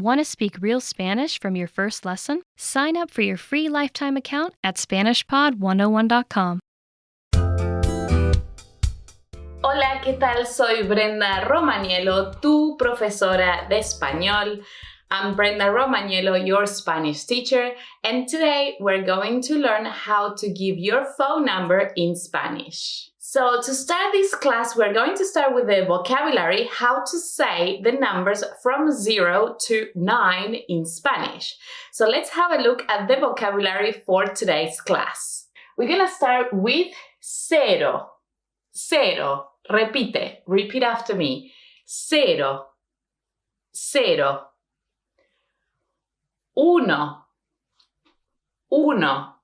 Want to speak real Spanish from your first lesson? Sign up for your free lifetime account at SpanishPod101.com. Hola, ¿qué tal? Soy Brenda Romaniello, tu profesora de español. I'm Brenda Romaniello, your Spanish teacher, and today we're going to learn how to give your phone number in Spanish. So to start this class, we're going to start with the vocabulary, how to say the numbers from 0 to 9 in Spanish. So let's have a look at the vocabulary for today's class. We're going to start with cero. Cero. Repeat after me. Cero. Cero. Uno. Uno.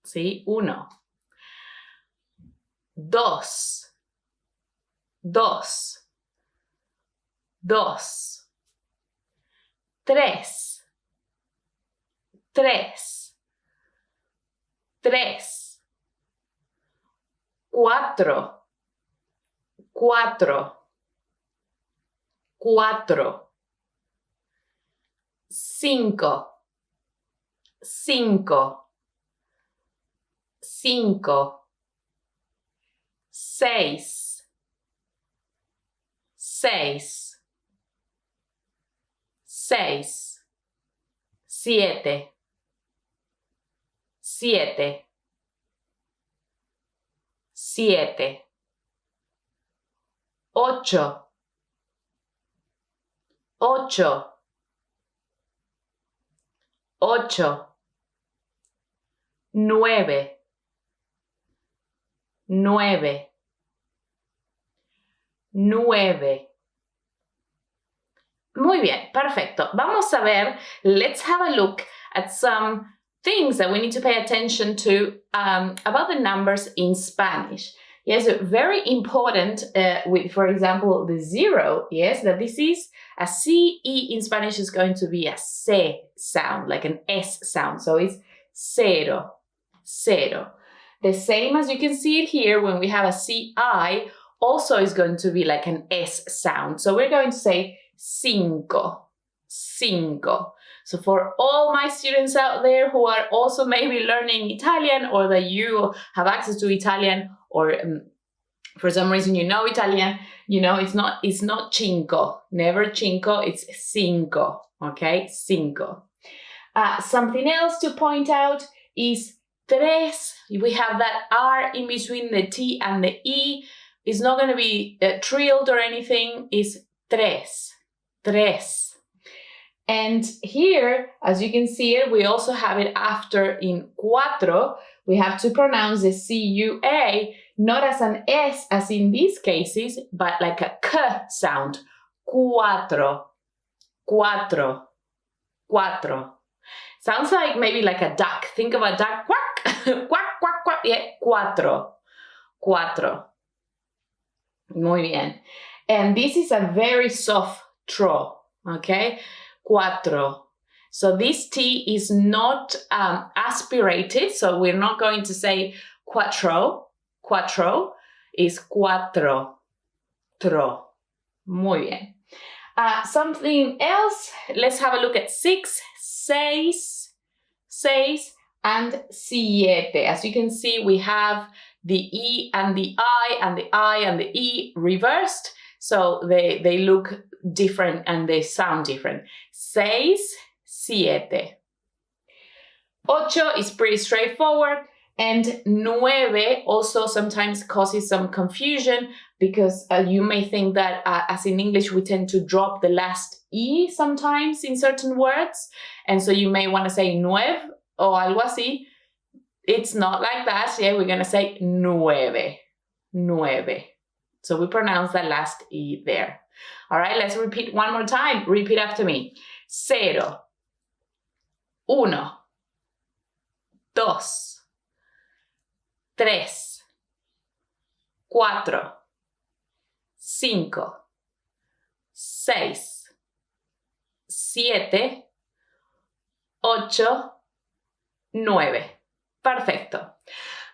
¿Sí? Uno. Dos. Dos. Dos. Tres. Tres. Tres. Cuatro. Cuatro. Cuatro. Cinco. Cinco. Cinco. Seis. Seis. Seis. Siete. Siete. Siete. Ocho. Ocho. Ocho. Nueve. Nueve. Nueve. Muy bien, perfecto. Vamos a ver, let's have a look at some things that we need to pay attention to about the numbers in Spanish. Yes, very important with, for example, the 0, yes, that this is a C, E in Spanish is going to be a C sound, like an S sound. So it's cero, cero. The same as you can see it here when we have a CI, also is going to be like an S sound. So we're going to say cinco, cinco. So for all my students out there who are also maybe learning Italian or that you have access to Italian or for some reason you know Italian, you know it's not cinco, never cinco, it's cinco, okay? Cinco. Something else to point out is tres. We have that R in between the T and the E. It's not going to be trilled or anything. It's tres, tres. And here, as you can see it, we also have it after in cuatro. We have to pronounce the C-U-A, not as an S as in these cases, but like a K sound. Cuatro, cuatro, cuatro. Sounds like maybe like a duck. Think of a duck. Quack, quack, quack, quack. Yeah, cuatro, cuatro. Muy bien. And this is a very soft tro, okay? Cuatro. So this T is not aspirated, so we're not going to say cuatro. Cuatro is cuatro. Tro. Muy bien. Something else, let's have a look at 6, seis, seis, and siete. As you can see, we have the E and the I and the I and the E reversed. So they look different and they sound different. Seis, siete. Ocho is pretty straightforward. And nueve also sometimes causes some confusion because you may think that as in English, we tend to drop the last E sometimes in certain words. And so you may want to say nueve o algo así. It's not like that. Yeah, we're going to say nueve. Nueve. So we pronounce the last E there. All right, let's repeat one more time. Repeat after me. Cero. Uno. Dos. Tres. Cuatro. Cinco. Seis. Siete. Ocho. Nueve. Perfecto.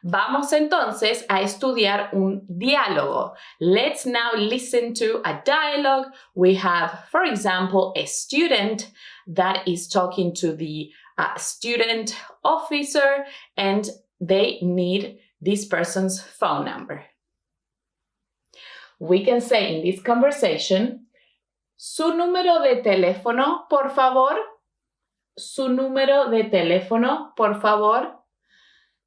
Vamos entonces a estudiar un diálogo. Let's now listen to a dialogue. We have, for example, a student that is talking to the student officer, and they need this person's phone number. We can say in this conversation, su número de teléfono, por favor. Su número de teléfono, por favor.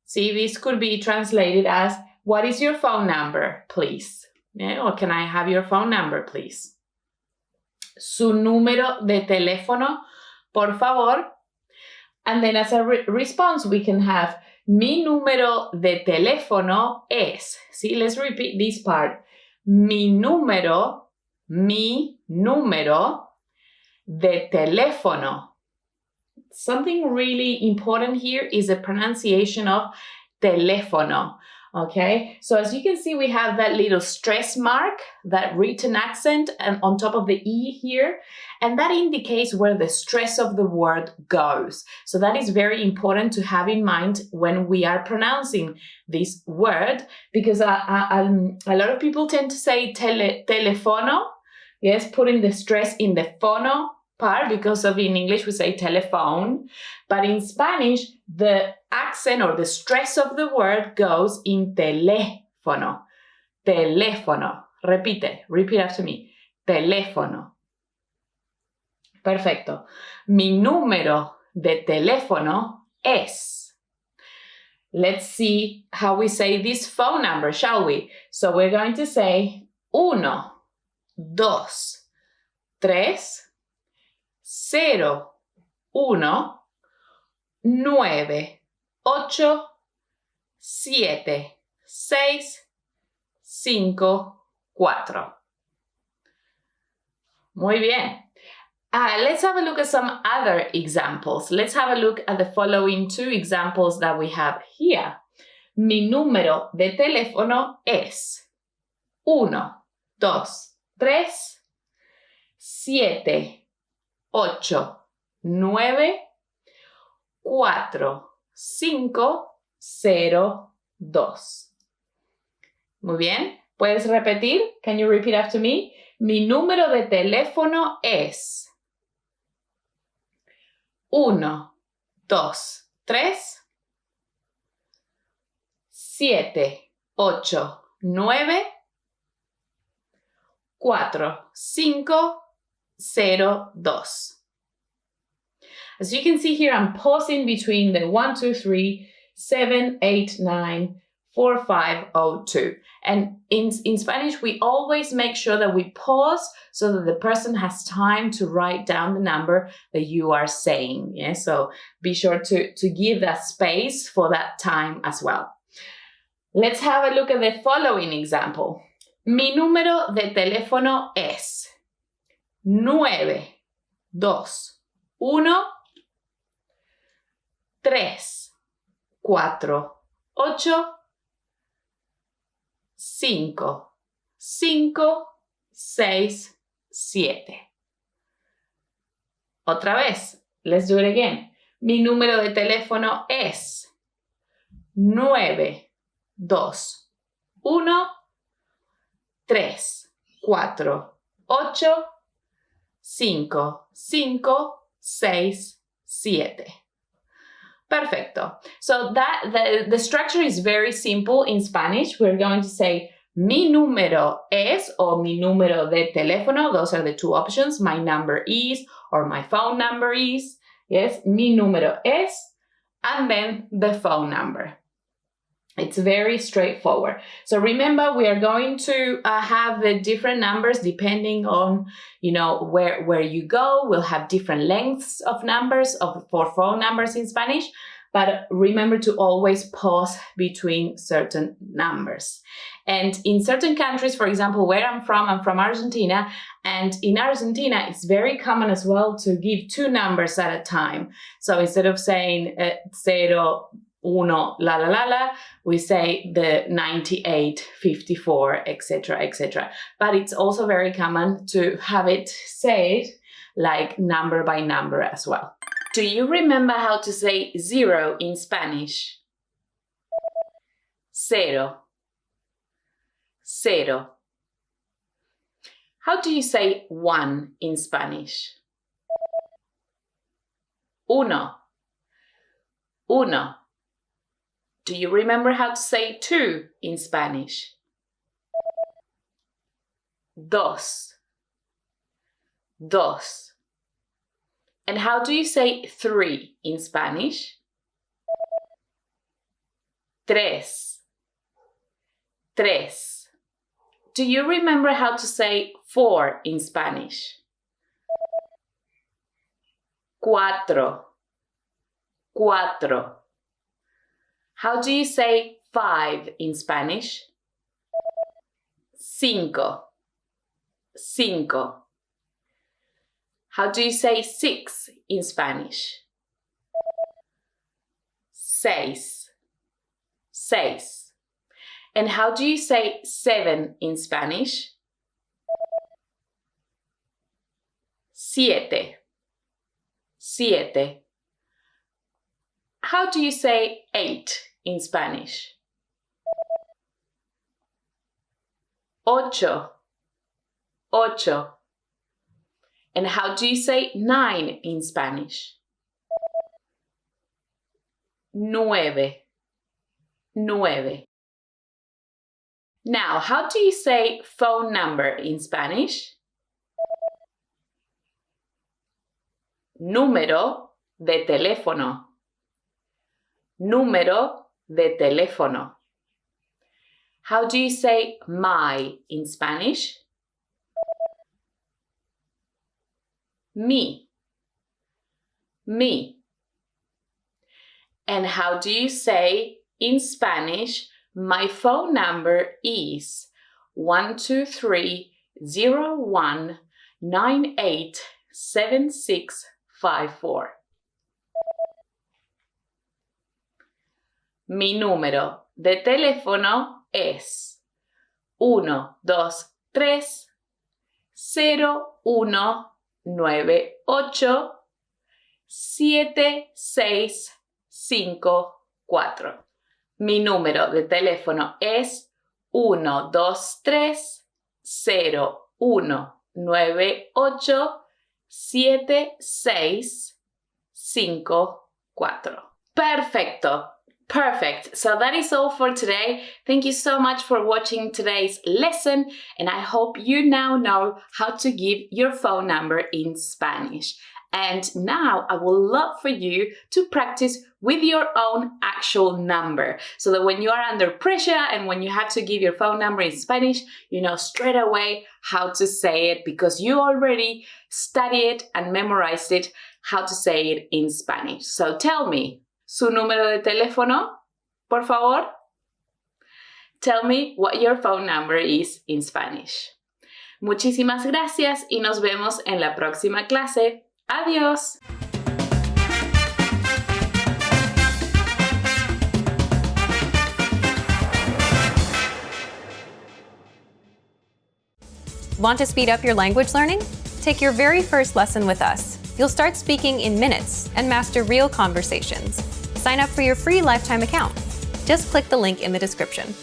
See, this could be translated as, what is your phone number, please? Yeah, or can I have your phone number, please? Su número de teléfono, por favor. And then as a response, we can have, mi número de teléfono es. See, let's repeat this part. Mi número de teléfono. Something really important here is the pronunciation of teléfono, okay? So as you can see, we have that little stress mark, that written accent and on top of the E here, and that indicates where the stress of the word goes. So that is very important to have in mind when we are pronouncing this word, because a lot of people tend to say telefono, yes, putting the stress in the fono part, because of in English we say telephone, but in Spanish the accent or the stress of the word goes in teléfono. Teléfono. Repeat after me. Teléfono. Perfecto. Mi número de teléfono es. Let's see how we say this phone number, shall we? So we're going to say 1, 2, 3, 0, 1, 9, 8, 7, 6, 5, 4. Muy bien. Let's have a look at some other examples. Let's have a look at the following 2 examples that we have here. Mi número de teléfono es 1, 2, 3, 7, 8, 9, 4, 5, 0, 2. Muy bien. ¿Puedes repetir? Can you repeat after me? Mi número de teléfono es 1, 2, 3, 7, 8, 9, 4, 5, 0, 2. As you can see here, I'm pausing between the 1, 2, 3, 7, 8, 9, 4, 5, 0, 2. And in Spanish, we always make sure that we pause so that the person has time to write down the number that you are saying. Yeah? So be sure to give that space for that time as well. Let's have a look at the following example. Mi número de teléfono es 9, 2, 1, 3, 4, 8, 5, 5, 6, 7. Otra vez. Let's do it again. Mi número de teléfono es 9, 2, 1, 3, 4, 8, 5, 5, 6, 7. Perfecto. So the structure is very simple in Spanish. We're going to say mi número es or mi número de teléfono. Those are the 2 options. My number is or my phone number is. Yes, mi número es, and then the phone number. It's very straightforward. So remember, we are going to have the different numbers depending on, where you go. We'll have different lengths of numbers for phone numbers in Spanish. But remember to always pause between certain numbers. And in certain countries, for example, where I'm from Argentina. And in Argentina, it's very common as well to give 2 numbers at a time. So instead of saying 0, 1, la la la la, we say the 98, 54, etc., etc. But it's also very common to have it said like number by number as well. Do you remember how to say 0 in Spanish? Cero. Cero. How do you say one in Spanish? Uno. Uno. Do you remember how to say two in Spanish? Dos. Dos. And how do you say three in Spanish? Tres. Tres. Do you remember how to say four in Spanish? Cuatro. Cuatro. How do you say five in Spanish? Cinco. Cinco. How do you say six in Spanish? Seis. Seis. And how do you say seven in Spanish? Siete. Siete. How do you say eight in Spanish? Ocho. Ocho. And how do you say nine in Spanish? Nueve. Nueve. Now, how do you say phone number in Spanish? Número de teléfono. Número de teléfono. How do you say my in Spanish? Mi. Mi. And how do you say in Spanish, my phone number is 12301987654. Mi número de teléfono es 12301987654. Mi número de teléfono es 12301987654. Perfecto. Perfect. So that is all for today. Thank you so much for watching today's lesson, and I hope you now know how to give your phone number in Spanish. And now I would love for you to practice with your own actual number, so that when you are under pressure and when you have to give your phone number in Spanish, you know straight away how to say it, because you already studied and memorized it, how to say it in Spanish. So tell me, su número de teléfono, por favor. Tell me what your phone number is in Spanish. Muchísimas gracias y nos vemos en la próxima clase. Adiós. Want to speed up your language learning? Take your very first lesson with us. You'll start speaking in minutes and master real conversations. Sign up for your free lifetime account. Just click the link in the description.